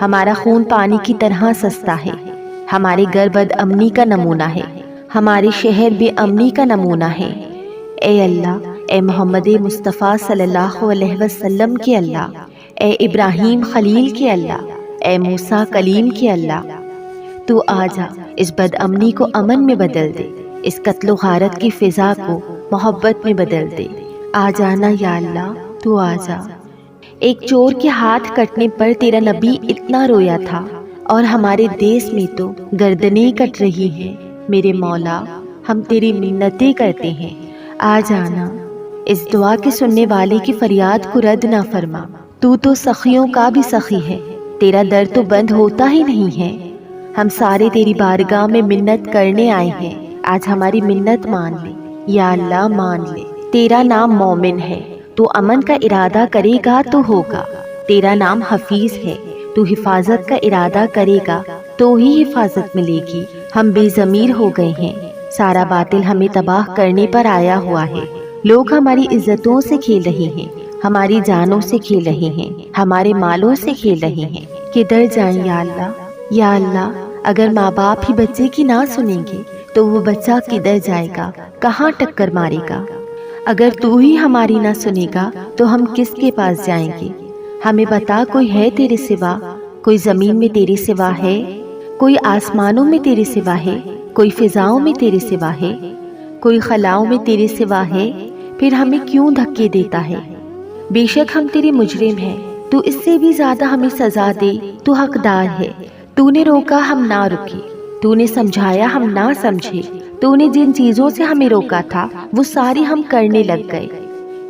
ہمارا خون پانی کی طرح سستا ہے، ہمارے گھر بد امنی کا نمونہ ہے، ہمارے شہر بے امنی کا نمونہ ہے۔ اے اللہ، اے محمد مصطفیٰ صلی اللہ علیہ وسلم کے اللہ، اے ابراہیم خلیل کے اللہ، اے موسیٰ کلیم کے اللہ، تو آجا اس بد امنی کو امن میں بدل دے، اس قتل و غارت کی فضا کو محبت میں بدل دے۔ آ جانا یا اللہ، تو آجا۔ ایک چور کے ہاتھ کٹنے پر تیرا نبی اتنا رویا تھا، اور ہمارے دیس میں تو گردنیں کٹ رہی ہیں۔ میرے مولا، ہم تیری منتیں کرتے ہیں، آ جانا، اس دعا کے سننے والے کی فریاد کو رد نہ فرما۔ تو سخیوں کا بھی سخی ہے، تیرا در تو بند ہوتا ہی نہیں ہے۔ ہم سارے تیری بارگاہ میں منت کرنے آئے ہیں، آج ہماری منت مان لے یا اللہ، مان لے۔ تیرا نام مومن ہے، تو امن کا ارادہ کرے گا تو ہوگا۔ تیرا نام حفیظ ہے، تو حفاظت کا ارادہ کرے گا تو ہی حفاظت ملے گی۔ ہم بے ضمیر ہو گئے ہیں، سارا باطل ہمیں تباہ کرنے پر آیا ہوا ہے۔ لوگ ہماری عزتوں سے کھیل رہے ہیں، ہماری جانوں سے کھیل رہے ہیں، ہمارے مالوں سے کھیل رہے ہیں۔ کدھر جائیں یا اللہ؟ یا اللہ، اگر ماں باپ ہی بچے کی نہ سنیں گے تو وہ بچہ کدھر جائے گا، کہاں ٹکر مارے گا؟ اگر تو ہی ہماری نہ سنے گا تو ہم کس کے پاس جائیں گے؟ ہمیں بتا، کوئی ہے تیرے سوا؟ کوئی زمین میں تیرے سوا ہے؟ کوئی آسمانوں میں تیرے سوا ہے؟ کوئی فضاؤں میں تیرے سوا ہے؟ کوئی خلاؤں میں تیرے سوا ہے؟ پھر ہمیں کیوں دھکے دیتا ہے؟ بے شک ہم تیرے مجرم ہیں، تو اس سے بھی زیادہ ہمیں سزا دے، تو حقدار ہے۔ تو نے روکا، ہم نہ رکے، تو نے سمجھایا، ہم نہ سمجھے، تو نے جن چیزوں سے ہمیں روکا تھا وہ ساری ہم کرنے لگ گئے۔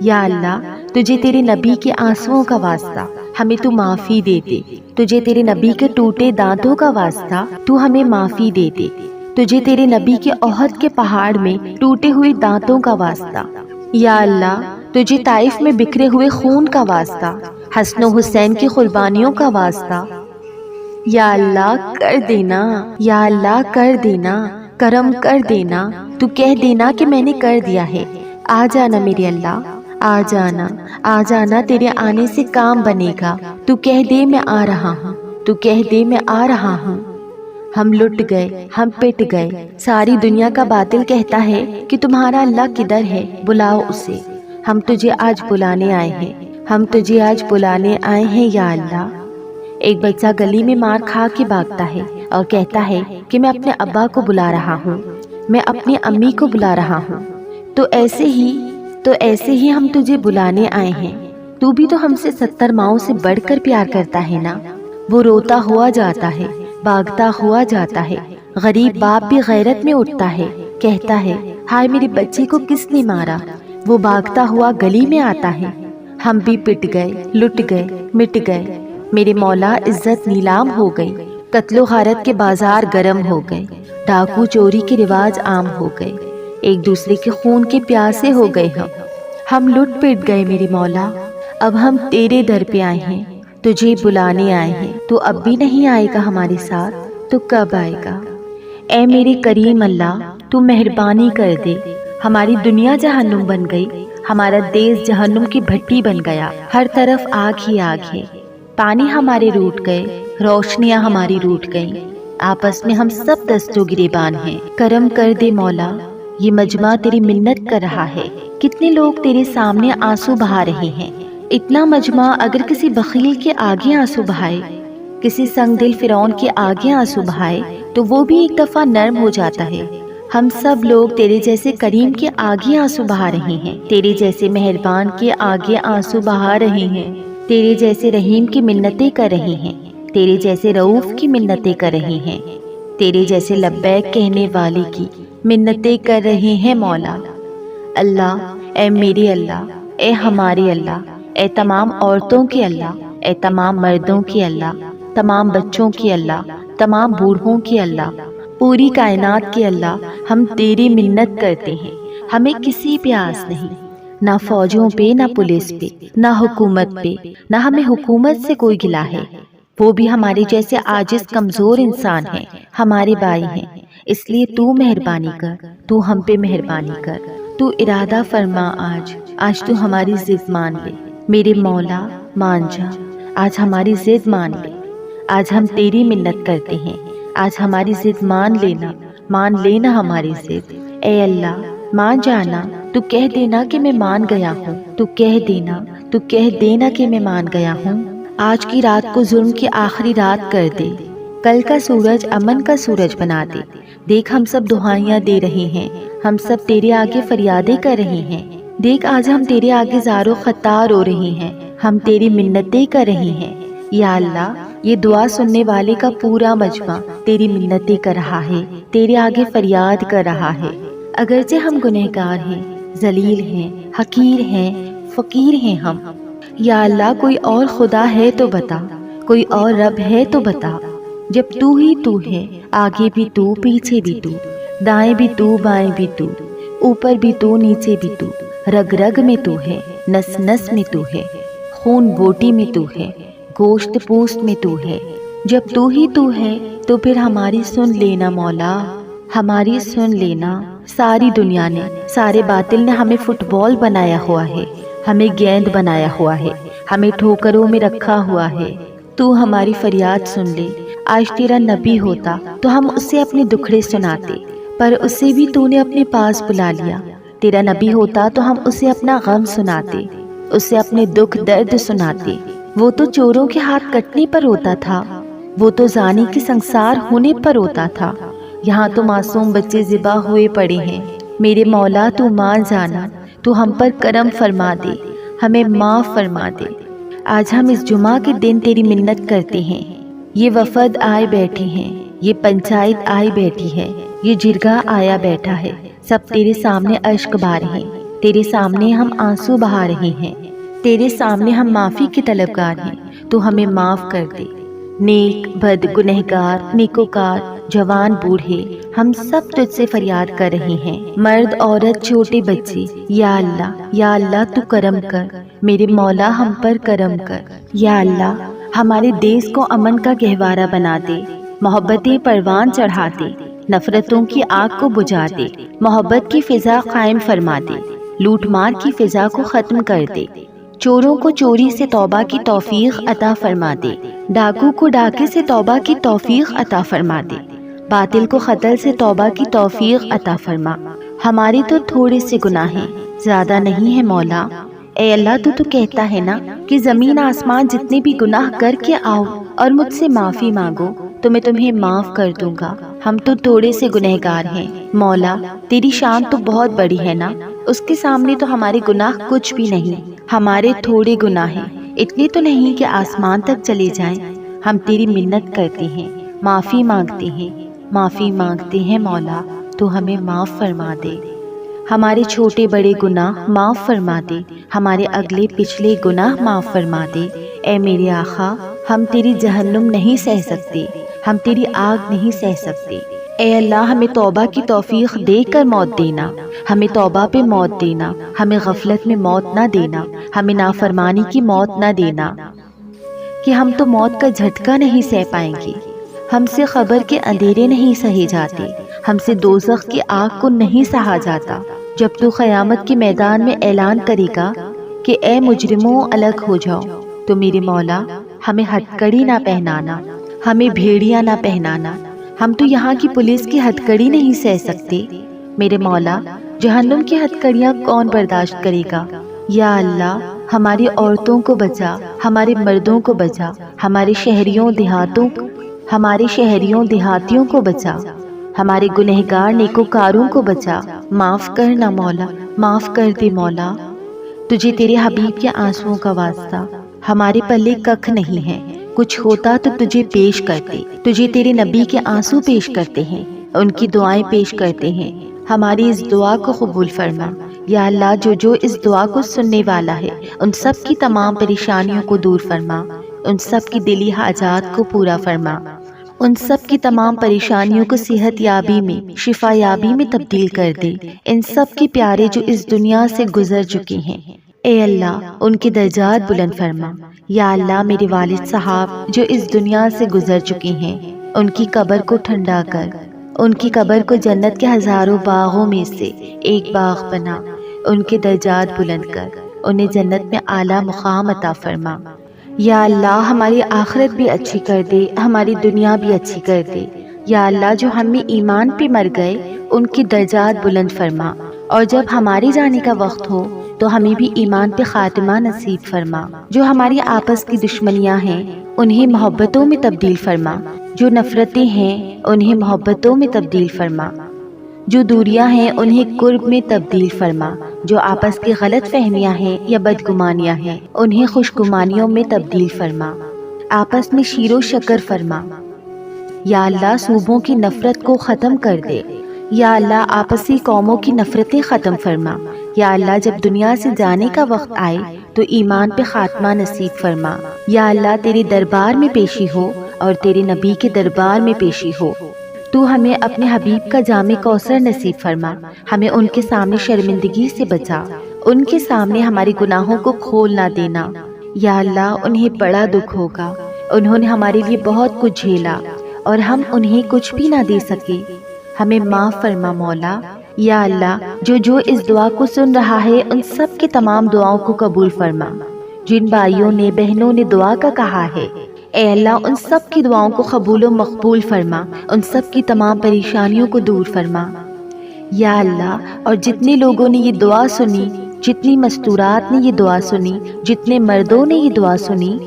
یا اللہ، تجھے تیرے نبی کے آنسوؤں کا واسطہ ہمیں تو معافی دے دے، تجھے تیرے نبی کے ٹوٹے دانتوں کا واسطہ تو ہمیں معافی دے دے، تجھے تیرے نبی کے احد کے پہاڑ میں ٹوٹے ہوئے دانتوں کا واسطہ۔ یا اللہ، تجھے طائف میں بکھرے ہوئے خون کا واسطہ، حسن و حسین کی قربانیوں کا واسطہ۔ یا اللہ کر دینا، یا اللہ کر دینا، کرم کر دینا، تو کہہ دینا کہ میں نے کر دیا ہے۔ آ جانا میرے اللہ، آ جانا، آ جانا، تیرے آنے سے کام بنے گا۔ تو کہہ دے میں آ رہا ہوں، تو کہہ دے میں آ رہا ہوں۔ ہم لٹ گئے، ہم پٹ گئے، ساری دنیا کا باطل کہتا ہے کہ تمہارا اللہ کدھر ہے، بلاؤ اسے۔ ہم تجھے آج بلانے آئے ہیں، ہم تجھے آج بلانے آئے ہیں یا اللہ۔ ایک بچہ گلی میں مار کھا کے بھاگتا ہے اور کہتا ہے کہ میں اپنے ابا کو بلا رہا ہوں، میں اپنی امی کو بلا رہا ہوں۔ تو ایسے ہی ہم تجھے بلانے آئے ہیں۔ تو بھی تو ہم سے 70 ماؤں سے بڑھ کر پیار کرتا ہے نا۔ وہ روتا ہوا جاتا ہے، بھاگتا ہوا جاتا ہے، غریب باپ بھی غیرت میں اٹھتا ہے، کہتا ہے ہائے میرے بچے کو کس نے مارا۔ وہ بھاگتا ہوا گلی میں آتا ہے۔ ہم بھی پٹ گئے، لٹ گئے، مٹ گئے۔ میرے مولا، عزت نیلام ہو گئی، قتل و غارت کے بازار گرم ہو گئے، ڈاکو چوری کے رواج عام ہو گئے، ایک دوسرے کے خون کے پیاسے ہو گئے۔ ہم لٹ پٹ گئے میرے مولا۔ اب ہم تیرے در پہ آئے ہیں، تجھے بلانے آئے ہیں۔ تو اب بھی نہیں آئے گا ہمارے ساتھ، تو کب آئے گا؟ اے میرے کریم اللہ، تو مہربانی کر دے۔ ہماری دنیا جہنم بن گئی، ہمارا دیس جہنم کی بھٹی بن گیا، ہر طرف آگ ہی آگ ہے۔ پانی ہمارے روٹ گئے، روشنیاں ہماری روٹ گئیں، آپس میں ہم سب دست و گریبان ہیں۔ کرم کر دے مولا، یہ مجمع تیری منت کر رہا ہے۔ کتنے لوگ تیرے سامنے آنسو بہا رہے ہیں۔ اتنا مجمع اگر کسی بخیل کے آگے آنسو بہائے، کسی سنگ دل فرعون کے آگے آنسو بہائے، تو وہ بھی ایک دفعہ نرم ہو جاتا ہے۔ ہم سب لوگ تیرے جیسے کریم کے آگے آنسو بہا رہے ہیں، تیرے جیسے مہربان کے آگے آنسو بہا رہے ہیں، تیرے جیسے رحیم کی منتیں کر رہے ہیں، تیرے جیسے رؤوف کی منتیں کر رہے ہیں، تیرے جیسے لبیک کہنے والے کی منتیں کر رہے ہیں مولا۔ اللہ، اے میرے اللہ، اے ہمارے اللہ، اے تمام عورتوں کے اللہ، اے تمام مردوں کے اللہ، تمام بچوں کے اللہ، تمام بوڑھوں کے اللہ، پوری کائنات کے اللہ، ہم تیری منت کرتے ہیں۔ ہمیں کسی پہ آس نہیں، نہ فوجوں پہ، نہ پولیس پہ، نہ حکومت پہ، نہ ہمیں حکومت سے کوئی گلہ ہے۔ وہ بھی ہمارے جیسے عاجز کمزور انسان ہیں، ہمارے بھائی ہیں۔ اس لیے تو مہربانی کر، تو ہم پہ مہربانی کر، تو ارادہ فرما آج تو ہماری ضد مان لے۔ میرے مولا مان جا، آج ہماری ضد مان لے، آج ہم تیری منت کرتے ہیں، آج ہماری ضد مان لینا ہماری ضد۔ اے اللہ مان جانا، تو کہہ دینا کہ میں مان گیا ہوں، تو کہہ دینا کہ میں مان گیا ہوں۔ آج کی رات کو ظلم کی آخری رات کر دے، کل کا سورج امن کا سورج بنا دے۔ دیکھ ہم سب دعائیاں دے رہے ہیں، ہم سب تیرے آگے فریادیں کر رہے ہیں۔ دیکھ آج ہم تیرے آگے زارو خطا رو رہے ہیں، ہم تیری منتیں کر رہے ہیں۔ یا اللہ یہ دعا سننے والے کا پورا مجمع تیری منتیں کر رہا ہے، تیرے آگے فریاد کر رہا ہے۔ اگرچہ ہم گنہگار ہیں، ذلیل ہیں، حقیر ہیں، فقیر ہیں ہم۔ یا اللہ کوئی اور خدا ہے تو بتا، کوئی اور رب ہے تو بتا۔ جب تو ہی تو ہے، آگے بھی تو، پیچھے بھی تو، دائیں بھی تو، بائیں بھی تو، اوپر بھی تو، نیچے بھی تو، رگ رگ میں تو ہے، نس نس میں تو ہے، خون بوٹی میں تو ہے، گوشت پوست میں تو ہے۔ جب تو ہی تو ہے تو پھر ہماری سن لینا مولا، ہماری سن لینا۔ ساری دنیا نے، سارے باطل نے ہمیں فٹ بال بنایا ہوا ہے، ہمیں گیند بنایا ہوا ہے، ہمیں ٹھوکروں میں رکھا ہوا ہے۔ تو ہماری فریاد سن لے۔ آج تیرا نبی ہوتا تو ہم اسے اپنے دکھڑے سناتے، پر اسے بھی تو نے اپنے پاس بلا لیا۔ تیرا نبی ہوتا تو ہم اسے اپنا غم سناتے، اسے اپنے دکھ درد سناتے۔ وہ تو چوروں کے ہاتھ کٹنے پر روتا تھا، وہ تو زانی کے سنسار ہونے پر روتا تھا، یہاں تو معصوم بچے ذبح ہوئے پڑے ہیں۔ میرے مولا تو مان جانا، تو ہم پر کرم فرما دے، ہمیں معاف فرما دے۔ آج ہم اس جمعہ کے دن تیری منت کرتے ہیں۔ یہ وفد آئے بیٹھے ہیں، یہ پنچایت آئی بیٹھی ہے، یہ جرگہ آیا بیٹھا ہے، سب تیرے سامنے اشک بہا رہے ہیں، تیرے سامنے ہم آنسو بہا رہے ہیں، تیرے سامنے ہم معافی کے طلبگار ہیں، تو ہمیں معاف کر دے۔ نیک بد گنہگار نیکوکار جوان بوڑھے ہم سب تجھ سے فریاد کر رہے ہیں، مرد عورت چھوٹے بچے۔ یا اللہ تو کرم کر، میرے مولا ہم پر کرم کر۔ یا اللہ ہمارے دیس کو امن کا گہوارہ بنا دے، محبتیں پروان چڑھا دے، نفرتوں کی آگ کو بجھا دے، محبت کی فضا قائم فرما دے، لوٹ مار کی فضا کو ختم کر دے، چوروں کو چوری سے توبہ کی توفیق عطا فرما دے، ڈاکو کو ڈاکے سے توبہ کی توفیق عطا فرما دے، باطل کو قتل سے توبہ کی توفیق عطا فرما۔ ہماری تو تھوڑے سے گناہ ہیں، زیادہ نہیں ہے مولا۔ اے اللہ تو کہتا ہے نا کہ زمین آسمان جتنے بھی گناہ کر کے آؤ اور مجھ سے معافی مانگو تو میں تمہیں معاف کر دوں گا۔ ہم تو تھوڑے سے گنہگار ہیں مولا، تیری شان تو بہت بڑی ہے نا، اس کے سامنے تو ہمارے گناہ کچھ بھی نہیں۔ ہمارے تھوڑے گناہ ہیں، اتنے تو نہیں کہ آسمان تک چلے جائیں۔ ہم تیری منت کرتے ہیں، معافی مانگتے ہیں مولا، تو ہمیں معاف فرما دے۔ ہمارے چھوٹے بڑے گناہ معاف فرما دے، ہمارے اگلے پچھلے گناہ معاف فرما دے۔ اے میرے آقا ہم تیری جہنم نہیں سہ سکتے، ہم تیری آگ نہیں سہ سکتے۔ اے اللہ ہمیں توبہ کی توفیق دے کر موت دینا، ہمیں توبہ پہ موت دینا، ہمیں غفلت میں موت نہ دینا، ہمیں نافرمانی کی موت نہ دینا کہ ہم تو موت کا جھٹکا نہیں سہ پائیں گے۔ ہم سے قبر کے اندھیرے نہیں سہے جاتے، ہم سے دوزخ کی آگ کو نہیں سہا جاتا۔ جب تو قیامت کے میدان میں اعلان کرے گا کہ اے مجرموں الگ ہو جاؤ، تو میرے مولا ہمیں ہتھکڑی نہ پہنانا، ہمیں بھیڑیاں نہ پہنانا، ہم تو یہاں کی پولیس کی ہتھکڑی نہیں سہ سکتے۔ میرے مولا جہنم کی ہتھکڑیاں کون برداشت کرے گا؟ یا اللہ ہماری عورتوں کو بچا، ہمارے مردوں کو بچا، ہمارے شہریوں دیہاتیوں کو بچا، ہمارے گنہگار نیکوکاروں کو بچا۔ معاف کرنا مولا، معاف کر دے مولا۔ تجھے تیرے حبیب کے آنسوؤں کا واسطہ، ہمارے پلے ککھ نہیں ہے، کچھ ہوتا تو تجھے پیش کرتے، تجھے تیرے نبی کے آنسو پیش کرتے ہیں، ان کی دعائیں پیش کرتے ہیں۔ ہماری اس دعا کو قبول فرما۔ یا اللہ جو اس دعا کو سننے والا ہے ان سب کی تمام پریشانیوں کو دور فرما، ان سب کی دلی حاجات کو پورا فرما، ان سب کی تمام پریشانیوں کو صحت یابی میں، شفا یابی میں تبدیل کر دے۔ ان سب کے پیارے جو اس دنیا سے گزر چکے ہیں، اے اللہ ان کے درجات بلند فرما۔ یا اللہ میرے والد صاحب جو اس دنیا سے گزر چکے ہیں، ان کی قبر کو ٹھنڈا کر، ان کی قبر کو جنت کے ہزاروں باغوں میں سے ایک باغ بنا، ان کے درجات بلند کر، انہیں جنت میں اعلیٰ مقام عطا فرما۔ یا اللہ ہماری آخرت بھی اچھی کر دے، ہماری دنیا بھی اچھی کر دے۔ یا اللہ جو ہم میں ایمان پہ مر گئے ان کی درجات بلند فرما، اور جب ہمارے جانے کا وقت ہو تو ہمیں بھی ایمان پہ خاتمہ نصیب فرما۔ جو ہماری آپس کی دشمنیاں ہیں انہیں محبتوں میں تبدیل فرما، جو نفرتیں ہیں انہیں محبتوں میں تبدیل فرما، جو دوریاں ہیں انہیں قرب میں تبدیل فرما، جو آپس کی غلط فہمیاں ہیں یا بدگمانیاں ہیں انہیں خوشگمانیوں میں تبدیل فرما، آپس میں شیر و شکر فرما۔ یا اللہ صوبوں کی نفرت کو ختم کر دے۔ یا اللہ آپسی قوموں کی نفرتیں ختم فرما۔ یا اللہ جب دنیا سے جانے کا وقت آئے تو ایمان پہ خاتمہ نصیب فرما۔ یا اللہ تیرے دربار میں پیشی ہو اور تیرے نبی کے دربار میں پیشی ہو، تو ہمیں اپنے حبیب کا جام کوثر نصیب فرما، ہمیں ان کے سامنے شرمندگی سے بچا، ان کے سامنے ہمارے گناہوں کو کھول نہ دینا۔ یا اللہ انہیں بڑا دکھ ہوگا، انہوں نے ہمارے لیے بہت کچھ جھیلا اور ہم انہیں کچھ بھی نہ دے سکے، ہمیں معاف فرما مولا۔ یا اللہ جو اس دعا کو سن رہا ہے ان سب کی تمام دعاؤں کو قبول فرما۔ جن بھائیوں نے بہنوں نے دعا کا کہا ہے اے اللہ ان سب کی دعاؤں کو قبول و مقبول فرما، ان سب کی تمام پریشانیوں کو دور فرما۔ یا اللہ اور جتنے لوگوں نے یہ دعا سنی، جتنی مستورات نے یہ دعا سنی، جتنے مردوں نے یہ دعا سنی،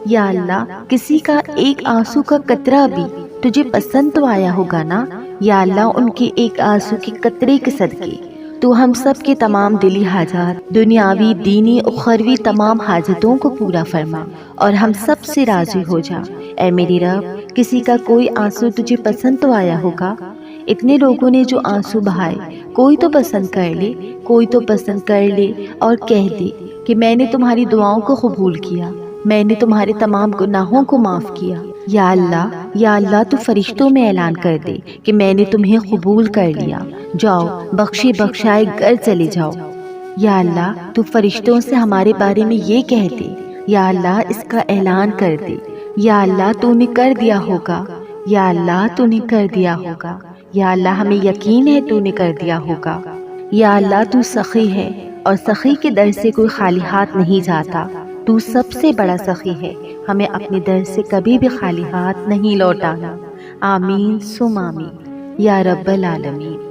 یا اللہ کسی کا ایک آنسو کا قطرہ بھی تجھے پسند تو آیا ہوگا نا۔ یا اللہ ان کے ایک آنسو کے قطرے کے صدقے تو ہم سب کے تمام دلی حاجات، دنیاوی دینی اخروی تمام حاجتوں کو پورا فرما اور ہم سب سے راضی ہو جا۔ اے میری رب کسی کا کوئی آنسو تجھے پسند تو آیا ہوگا، اتنے لوگوں نے جو آنسو بہائے، کوئی تو پسند کر لے، کوئی تو پسند کر لے اور کہہ دے کہ میں نے تمہاری دعاؤں کو قبول کیا، میں نے تمہارے تمام گناہوں کو معاف کیا۔ یا اللہ تو فرشتوں میں اعلان کر دے کہ میں نے تمہیں قبول کر لیا، جاؤ بخشے بخشائے گھر چلے جاؤ۔ یا اللہ تو فرشتوں سے ہمارے بارے میں یہ کہہ دے، یا اللہ اس کا اعلان کر دے، یا اللہ تو نے کر دیا ہوگا، یا اللہ تو نے کر دیا ہوگا، یا اللہ ہمیں یقین ہے تو نے کر دیا ہوگا۔ یا اللہ تو سخی ہے اور سخی کے در سے کوئی خالی ہاتھ نہیں جاتا، تو سب سے بڑا سخی ہے، ہمیں اپنے در سے کبھی بھی خالی ہاتھ نہیں لوٹانا۔ آمین ثم آمین یا رب العالمین۔